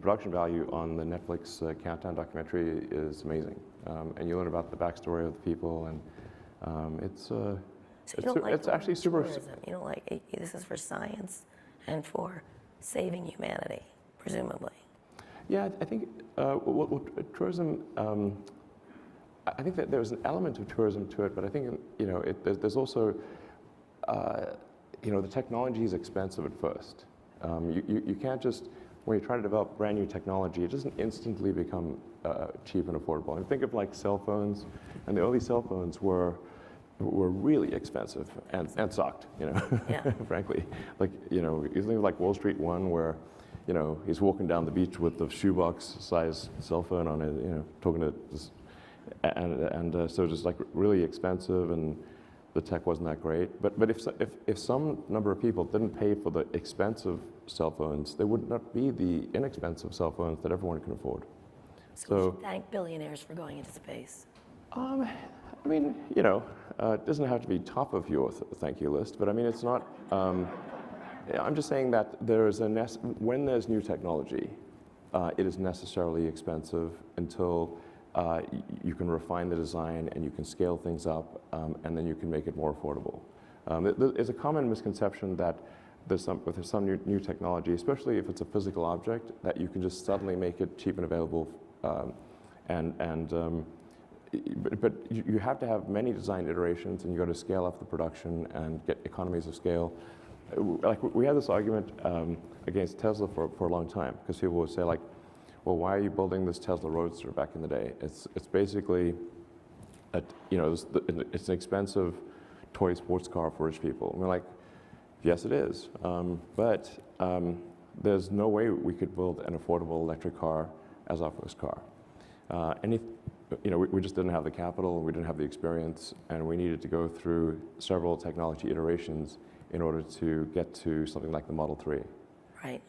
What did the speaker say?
production value on the Netflix Countdown documentary is amazing, and you learn about the backstory of the people, and it's actually super. Tourism. You don't like this is for science and for saving humanity, presumably. Yeah, I think tourism. I think that there's an element of tourism to it, but I think there's also the technology is expensive at first. You can't just, when you try to develop brand new technology, it doesn't instantly become cheap and affordable. And think of like cell phones, and the early cell phones were really expensive and sucked, Yeah. frankly. Like, you think of like Wall Street One, where, he's walking down the beach with the shoebox-sized cell phone on it, talking to this, so just like really expensive, and the tech wasn't that great. But if some number of people didn't pay for the expensive cell phones, there would not be the inexpensive cell phones that everyone can afford. So we should thank billionaires for going into space. I mean, it doesn't have to be top of your thank you list, but I mean, it's not. I'm just saying that when there's new technology, it is necessarily expensive until you can refine the design and you can scale things up, and then you can make it more affordable. It's a common misconception that with some new technology, especially if it's a physical object, that you can just suddenly make it cheap and available, but you have to have many design iterations, and you got to scale up the production and get economies of scale. Like, we had this argument against Tesla for a long time, because people would say, like, well, why are you building this Tesla Roadster back in the day? It's basically, it's an expensive toy sports car for rich people. And we're like, yes, it is, but there's no way we could build an affordable electric car as our first car. We just didn't have the capital, we didn't have the experience, and we needed to go through several technology iterations in order to get to something like the Model 3. Right.